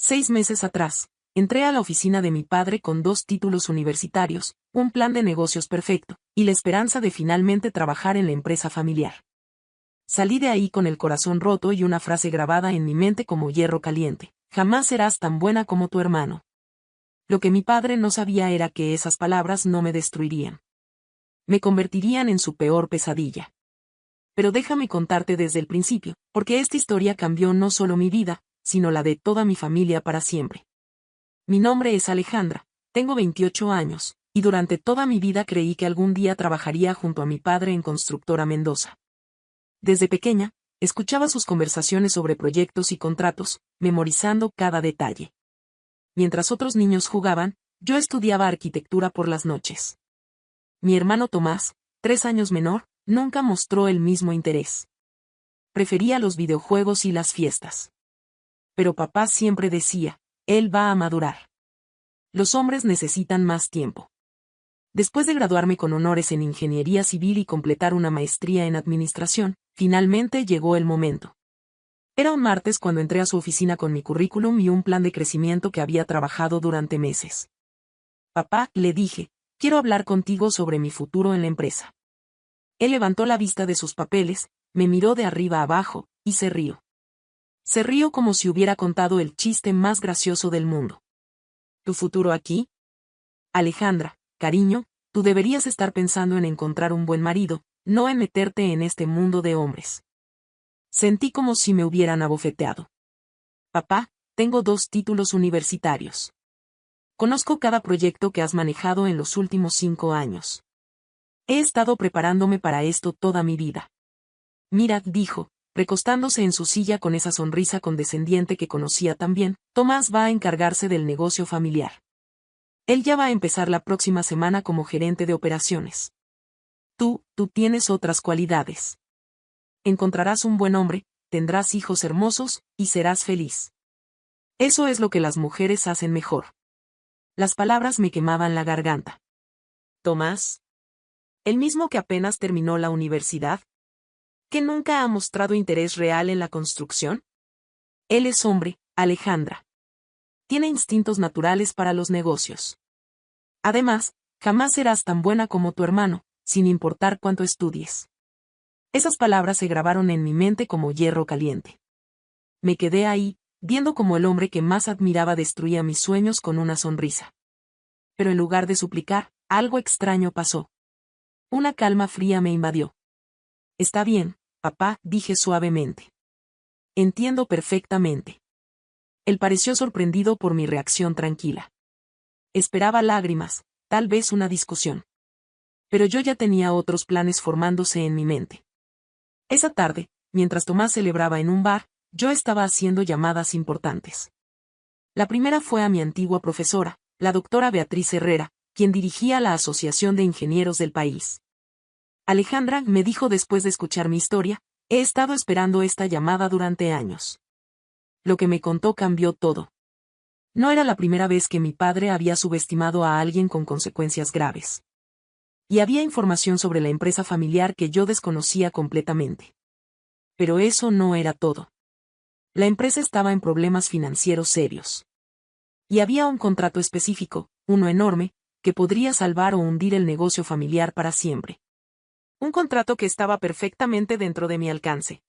6 meses atrás, entré a la oficina de mi padre con 2 títulos universitarios, un plan de negocios perfecto, y la esperanza de finalmente trabajar en la empresa familiar. Salí de ahí con el corazón roto y una frase grabada en mi mente como hierro caliente: jamás serás tan buena como tu hermano. Lo que mi padre no sabía era que esas palabras no me destruirían. Me convertirían en su peor pesadilla. Pero déjame contarte desde el principio, porque esta historia cambió no solo mi vida, sino la de toda mi familia para siempre. Mi nombre es Alejandra, tengo 28 años, y durante toda mi vida creí que algún día trabajaría junto a mi padre en Constructora Mendoza. Desde pequeña, escuchaba sus conversaciones sobre proyectos y contratos, memorizando cada detalle. Mientras otros niños jugaban, yo estudiaba arquitectura por las noches. Mi hermano Tomás, 3 años menor, nunca mostró el mismo interés. Prefería los videojuegos y las fiestas. Pero papá siempre decía: él va a madurar. Los hombres necesitan más tiempo. Después de graduarme con honores en ingeniería civil y completar una maestría en administración, finalmente llegó el momento. Era un martes cuando entré a su oficina con mi currículum y un plan de crecimiento que había trabajado durante meses. Papá, le dije, quiero hablar contigo sobre mi futuro en la empresa. Él levantó la vista de sus papeles, me miró de arriba a abajo, y se rió. Se rió como si hubiera contado el chiste más gracioso del mundo. ¿Tu futuro aquí? Alejandra, cariño, tú deberías estar pensando en encontrar un buen marido, no en meterte en este mundo de hombres. Sentí como si me hubieran abofeteado. Papá, tengo 2 títulos universitarios. Conozco cada proyecto que has manejado en los últimos 5 años. He estado preparándome para esto toda mi vida. Mira, dijo, recostándose en su silla con esa sonrisa condescendiente que conocía tan bien, Tomás va a encargarse del negocio familiar. Él ya va a empezar la próxima semana como gerente de operaciones. Tú tienes otras cualidades. Encontrarás un buen hombre, tendrás hijos hermosos, y serás feliz. Eso es lo que las mujeres hacen mejor. Las palabras me quemaban la garganta. Tomás, el mismo que apenas terminó la universidad, ¿que nunca ha mostrado interés real en la construcción? Él es hombre, Alejandra. Tiene instintos naturales para los negocios. Además, jamás serás tan buena como tu hermano, sin importar cuánto estudies. Esas palabras se grabaron en mi mente como hierro caliente. Me quedé ahí, viendo cómo el hombre que más admiraba destruía mis sueños con una sonrisa. Pero en lugar de suplicar, algo extraño pasó. Una calma fría me invadió. Está bien, papá, dije suavemente. Entiendo perfectamente. Él pareció sorprendido por mi reacción tranquila. Esperaba lágrimas, tal vez una discusión. Pero yo ya tenía otros planes formándose en mi mente. Esa tarde, mientras Tomás celebraba en un bar, yo estaba haciendo llamadas importantes. La primera fue a mi antigua profesora, la doctora Beatriz Herrera, quien dirigía la Asociación de Ingenieros del país. Alejandra, me dijo después de escuchar mi historia, he estado esperando esta llamada durante años. Lo que me contó cambió todo. No era la primera vez que mi padre había subestimado a alguien con consecuencias graves. Y había información sobre la empresa familiar que yo desconocía completamente. Pero eso no era todo. La empresa estaba en problemas financieros serios. Y había un contrato específico, uno enorme, que podría salvar o hundir el negocio familiar para siempre. Un contrato que estaba perfectamente dentro de mi alcance.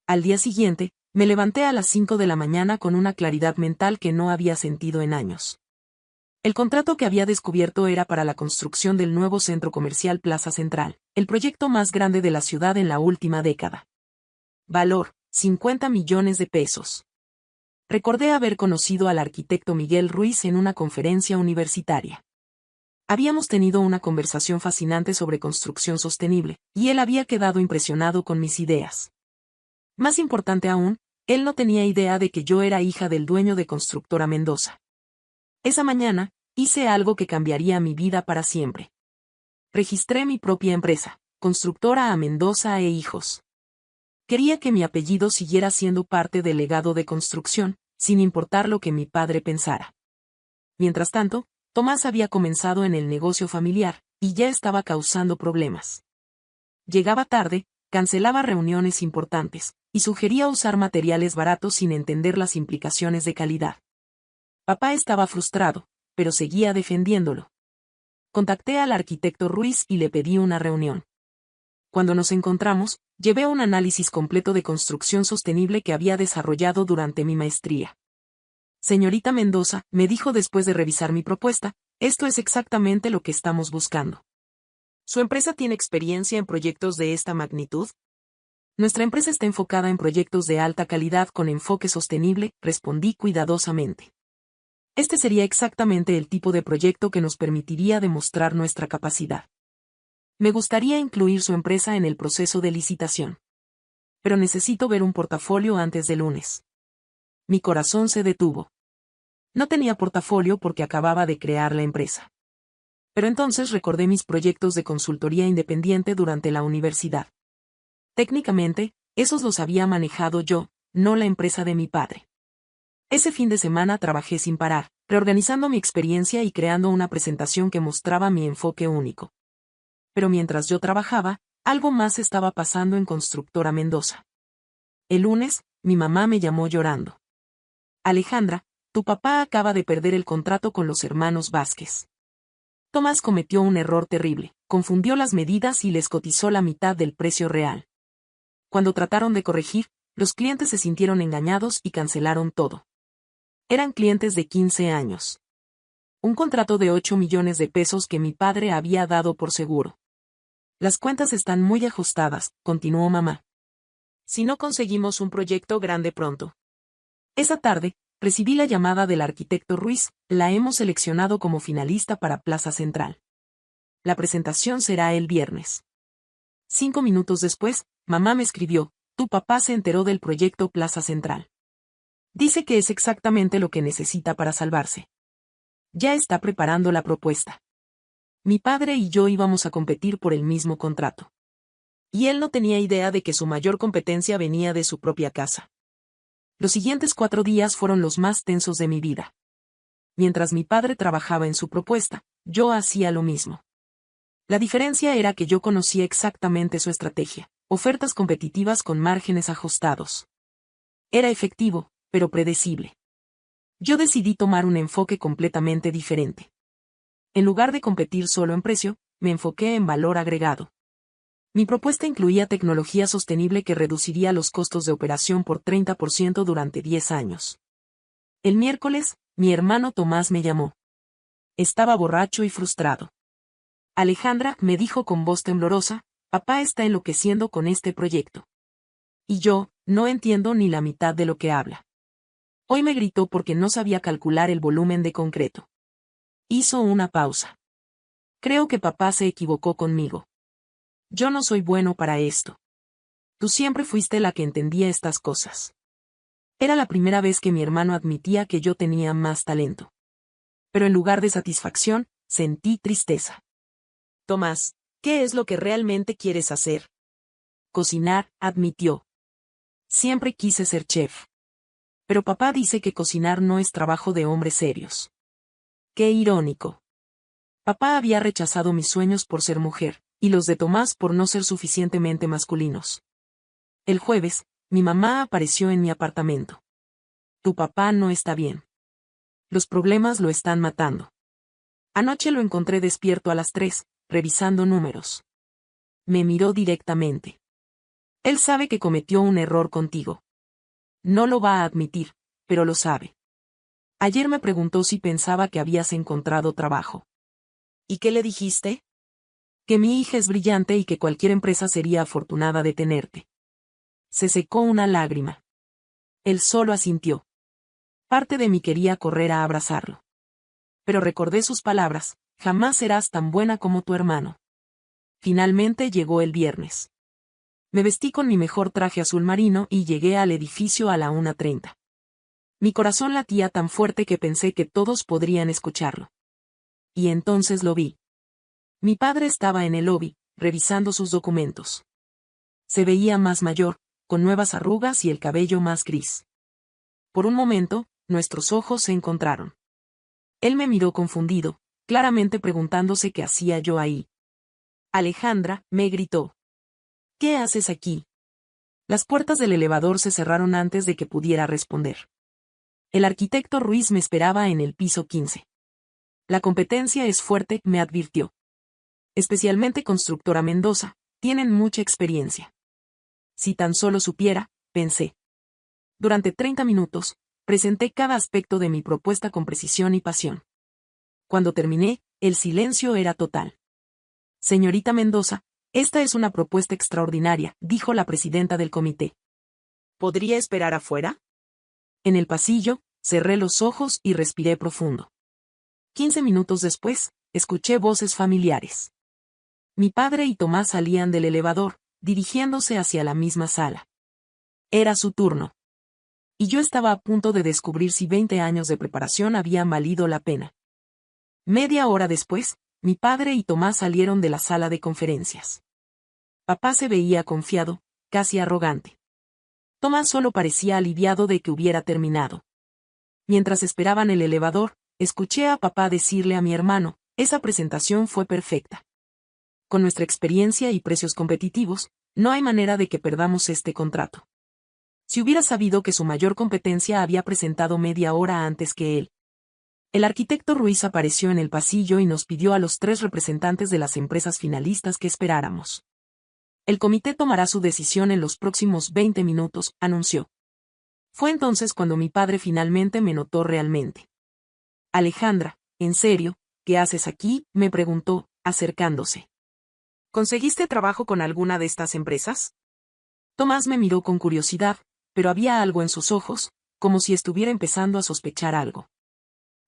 Al día siguiente, me levanté a las 5 de la mañana con una claridad mental que no había sentido en años. El contrato que había descubierto era para la construcción del nuevo centro comercial Plaza Central, el proyecto más grande de la ciudad en la última década. Valor, 50 millones de pesos. Recordé haber conocido al arquitecto Miguel Ruiz en una conferencia universitaria. Habíamos tenido una conversación fascinante sobre construcción sostenible, y él había quedado impresionado con mis ideas. Más importante aún, él no tenía idea de que yo era hija del dueño de Constructora Mendoza. Esa mañana, hice algo que cambiaría mi vida para siempre. Registré mi propia empresa, Constructora A Mendoza e Hijos. Quería que mi apellido siguiera siendo parte del legado de construcción, sin importar lo que mi padre pensara. Mientras tanto, Tomás había comenzado en el negocio familiar, y ya estaba causando problemas. Llegaba tarde, cancelaba reuniones importantes, y sugería usar materiales baratos sin entender las implicaciones de calidad. Papá estaba frustrado, pero seguía defendiéndolo. Contacté al arquitecto Ruiz y le pedí una reunión. Cuando nos encontramos, llevé un análisis completo de construcción sostenible que había desarrollado durante mi maestría. Señorita Mendoza, me dijo después de revisar mi propuesta, esto es exactamente lo que estamos buscando. ¿Su empresa tiene experiencia en proyectos de esta magnitud? Nuestra empresa está enfocada en proyectos de alta calidad con enfoque sostenible, respondí cuidadosamente. Este sería exactamente el tipo de proyecto que nos permitiría demostrar nuestra capacidad. Me gustaría incluir su empresa en el proceso de licitación. Pero necesito ver un portafolio antes del lunes. Mi corazón se detuvo. No tenía portafolio porque acababa de crear la empresa. Pero entonces recordé mis proyectos de consultoría independiente durante la universidad. Técnicamente, esos los había manejado yo, no la empresa de mi padre. Ese fin de semana trabajé sin parar, reorganizando mi experiencia y creando una presentación que mostraba mi enfoque único. Pero mientras yo trabajaba, algo más estaba pasando en Constructora Mendoza. El lunes, mi mamá me llamó llorando. Alejandra, tu papá acaba de perder el contrato con los hermanos Vázquez. Tomás cometió un error terrible, confundió las medidas y les cotizó la mitad del precio real. Cuando trataron de corregir, los clientes se sintieron engañados y cancelaron todo. Eran clientes de 15 años. Un contrato de 8 millones de pesos que mi padre había dado por seguro. Las cuentas están muy ajustadas, continuó mamá. Si no conseguimos un proyecto grande pronto. Esa tarde, recibí la llamada del arquitecto Ruiz, la hemos seleccionado como finalista para Plaza Central. La presentación será el viernes. 5 minutos después, mamá me escribió, tu papá se enteró del proyecto Plaza Central. Dice que es exactamente lo que necesita para salvarse. Ya está preparando la propuesta. Mi padre y yo íbamos a competir por el mismo contrato. Y él no tenía idea de que su mayor competencia venía de su propia casa. Los siguientes 4 días fueron los más tensos de mi vida. Mientras mi padre trabajaba en su propuesta, yo hacía lo mismo. La diferencia era que yo conocía exactamente su estrategia, ofertas competitivas con márgenes ajustados. Era efectivo, pero predecible. Yo decidí tomar un enfoque completamente diferente. En lugar de competir solo en precio, me enfoqué en valor agregado. Mi propuesta incluía tecnología sostenible que reduciría los costos de operación por 30% durante 10 años. El miércoles, mi hermano Tomás me llamó. Estaba borracho y frustrado. Alejandra, me dijo con voz temblorosa, papá está enloqueciendo con este proyecto. Y yo, no entiendo ni la mitad de lo que habla. Hoy me gritó porque no sabía calcular el volumen de concreto. Hizo una pausa. Creo que papá se equivocó conmigo. Yo no soy bueno para esto. Tú siempre fuiste la que entendía estas cosas. Era la primera vez que mi hermano admitía que yo tenía más talento. Pero en lugar de satisfacción, sentí tristeza. Tomás, ¿qué es lo que realmente quieres hacer? Cocinar, admitió. Siempre quise ser chef. Pero papá dice que cocinar no es trabajo de hombres serios. Qué irónico. Papá había rechazado mis sueños por ser mujer, y los de Tomás por no ser suficientemente masculinos. El jueves, mi mamá apareció en mi apartamento. Tu papá no está bien. Los problemas lo están matando. Anoche lo encontré despierto a las 3, revisando números. Me miró directamente. Él sabe que cometió un error contigo. No lo va a admitir, pero lo sabe. Ayer me preguntó si pensaba que habías encontrado trabajo. ¿Y qué le dijiste? Que mi hija es brillante y que cualquier empresa sería afortunada de tenerte. Se secó una lágrima. Él solo asintió. Parte de mí quería correr a abrazarlo. Pero recordé sus palabras, jamás serás tan buena como tu hermano. Finalmente llegó el viernes. Me vestí con mi mejor traje azul marino y llegué al edificio a la 1:30. Mi corazón latía tan fuerte que pensé que todos podrían escucharlo. Y entonces lo vi. Mi padre estaba en el lobby, revisando sus documentos. Se veía más mayor, con nuevas arrugas y el cabello más gris. Por un momento, nuestros ojos se encontraron. Él me miró confundido, claramente preguntándose qué hacía yo ahí. Alejandra, me gritó. ¿Qué haces aquí? Las puertas del elevador se cerraron antes de que pudiera responder. El arquitecto Ruiz me esperaba en el piso 15. La competencia es fuerte, me advirtió. Especialmente Constructora Mendoza, tienen mucha experiencia. Si tan solo supiera, pensé. Durante 30 minutos, presenté cada aspecto de mi propuesta con precisión y pasión. Cuando terminé, el silencio era total. Señorita Mendoza, esta es una propuesta extraordinaria, dijo la presidenta del comité. ¿Podría esperar afuera? En el pasillo, cerré los ojos y respiré profundo. 15 minutos después, escuché voces familiares. Mi padre y Tomás salían del elevador, dirigiéndose hacia la misma sala. Era su turno. Y yo estaba a punto de descubrir si 20 años de preparación habían valido la pena. Media hora después, mi padre y Tomás salieron de la sala de conferencias. Papá se veía confiado, casi arrogante. Tomás solo parecía aliviado de que hubiera terminado. Mientras esperaban el elevador, escuché a papá decirle a mi hermano, esa presentación fue perfecta. Con nuestra experiencia y precios competitivos, no hay manera de que perdamos este contrato. Si hubiera sabido que su mayor competencia había presentado media hora antes que él. El arquitecto Ruiz apareció en el pasillo y nos pidió a los 3 representantes de las empresas finalistas que esperáramos. El comité tomará su decisión en los próximos 20 minutos, anunció. Fue entonces cuando mi padre finalmente me notó realmente. Alejandra, ¿en serio? ¿Qué haces aquí?, me preguntó, acercándose. ¿Conseguiste trabajo con alguna de estas empresas? Tomás me miró con curiosidad, pero había algo en sus ojos, como si estuviera empezando a sospechar algo.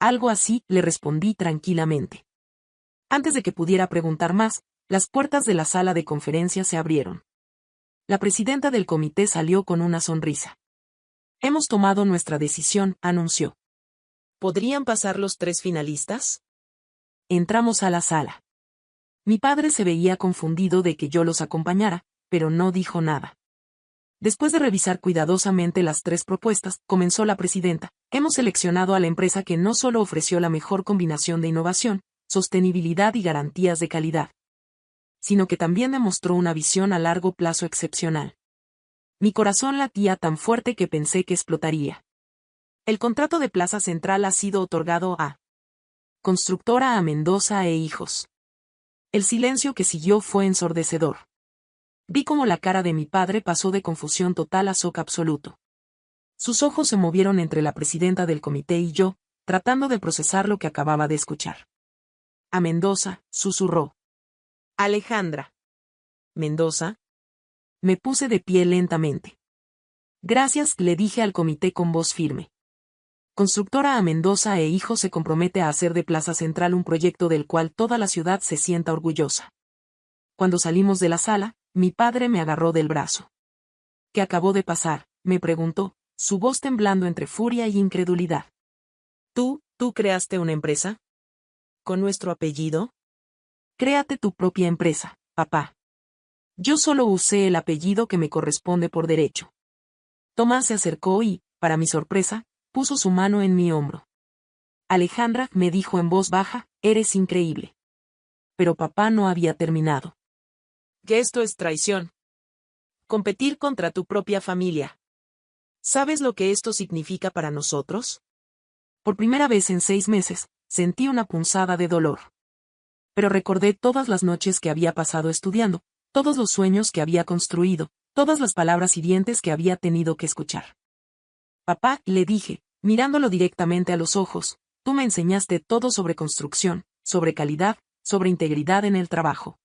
Algo así, le respondí tranquilamente. Antes de que pudiera preguntar más, las puertas de la sala de conferencias se abrieron. La presidenta del comité salió con una sonrisa. Hemos tomado nuestra decisión, anunció. ¿Podrían pasar los 3 finalistas? Entramos a la sala. Mi padre se veía confundido de que yo los acompañara, pero no dijo nada. Después de revisar cuidadosamente las 3 propuestas, comenzó la presidenta. Hemos seleccionado a la empresa que no solo ofreció la mejor combinación de innovación, sostenibilidad y garantías de calidad, sino que también demostró una visión a largo plazo excepcional. Mi corazón latía tan fuerte que pensé que explotaría. El contrato de Plaza Central ha sido otorgado a Constructora A Mendoza e Hijos. El silencio que siguió fue ensordecedor. Vi cómo la cara de mi padre pasó de confusión total a shock absoluto. Sus ojos se movieron entre la presidenta del comité y yo, tratando de procesar lo que acababa de escuchar. A Mendoza, susurró. Alejandra. ¿Mendoza? Me puse de pie lentamente. Gracias, le dije al comité con voz firme. Constructora A Mendoza e Hijos se compromete a hacer de Plaza Central un proyecto del cual toda la ciudad se sienta orgullosa. Cuando salimos de la sala, mi padre me agarró del brazo. ¿Qué acabó de pasar?, me preguntó, su voz temblando entre furia y incredulidad. ¿Tú creaste una empresa? ¿Con nuestro apellido? Créate tu propia empresa, papá. Yo solo usé el apellido que me corresponde por derecho. Tomás se acercó y, para mi sorpresa, puso su mano en mi hombro. Alejandra, me dijo en voz baja, eres increíble. Pero papá no había terminado. Que esto es traición. Competir contra tu propia familia. ¿Sabes lo que esto significa para nosotros? Por primera vez en 6 meses, sentí una punzada de dolor. Pero recordé todas las noches que había pasado estudiando, todos los sueños que había construido, todas las palabras hirientes que había tenido que escuchar. Papá, le dije, mirándolo directamente a los ojos, tú me enseñaste todo sobre construcción, sobre calidad, sobre integridad en el trabajo.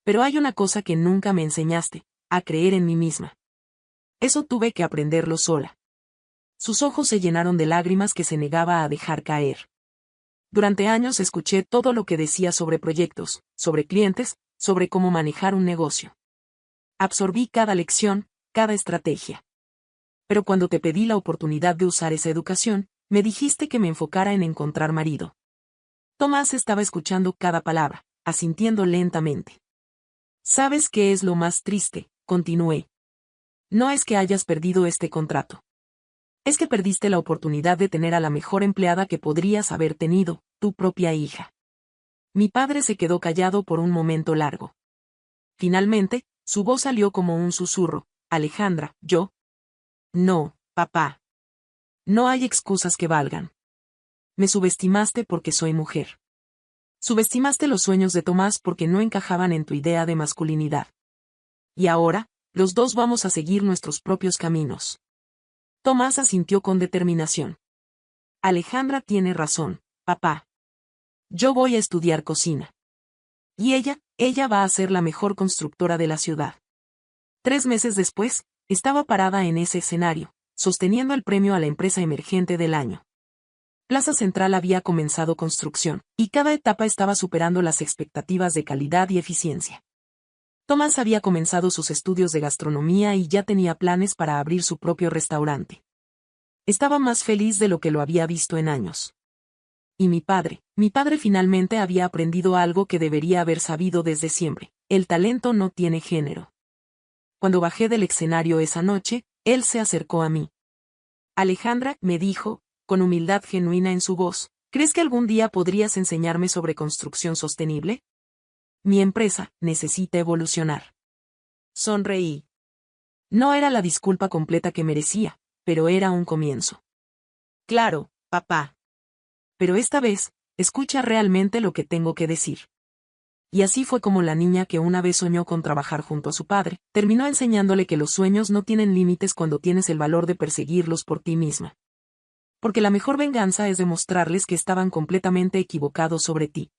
Pero hay una cosa que nunca me enseñaste, a creer en mí misma. Eso tuve que aprenderlo sola. Sus ojos se llenaron de lágrimas que se negaba a dejar caer. Durante años escuché todo lo que decía sobre proyectos, sobre clientes, sobre cómo manejar un negocio. Absorbí cada lección, cada estrategia. Pero cuando te pedí la oportunidad de usar esa educación, me dijiste que me enfocara en encontrar marido. Tomás estaba escuchando cada palabra, asintiendo lentamente. ¿Sabes qué es lo más triste?, continué. No es que hayas perdido este contrato. Es que perdiste la oportunidad de tener a la mejor empleada que podrías haber tenido, tu propia hija. Mi padre se quedó callado por un momento largo. Finalmente, su voz salió como un susurro. Alejandra, ¿yo? No, papá. No hay excusas que valgan. Me subestimaste porque soy mujer. Subestimaste los sueños de Tomás porque no encajaban en tu idea de masculinidad. Y ahora, los dos vamos a seguir nuestros propios caminos. Tomás asintió con determinación. Alejandra tiene razón, papá. Yo voy a estudiar cocina. Y ella va a ser la mejor constructora de la ciudad. 3 meses después, estaba parada en ese escenario, sosteniendo el premio a la empresa emergente del año. Plaza Central había comenzado construcción, y cada etapa estaba superando las expectativas de calidad y eficiencia. Tomás había comenzado sus estudios de gastronomía y ya tenía planes para abrir su propio restaurante. Estaba más feliz de lo que lo había visto en años. Y mi padre finalmente había aprendido algo que debería haber sabido desde siempre: el talento no tiene género. Cuando bajé del escenario esa noche, él se acercó a mí. Alejandra, me dijo, con humildad genuina en su voz, ¿crees que algún día podrías enseñarme sobre construcción sostenible? Mi empresa necesita evolucionar. Sonreí. No era la disculpa completa que merecía, pero era un comienzo. Claro, papá. Pero esta vez, escucha realmente lo que tengo que decir. Y así fue como la niña que una vez soñó con trabajar junto a su padre, terminó enseñándole que los sueños no tienen límites cuando tienes el valor de perseguirlos por ti misma. Porque la mejor venganza es demostrarles que estaban completamente equivocados sobre ti.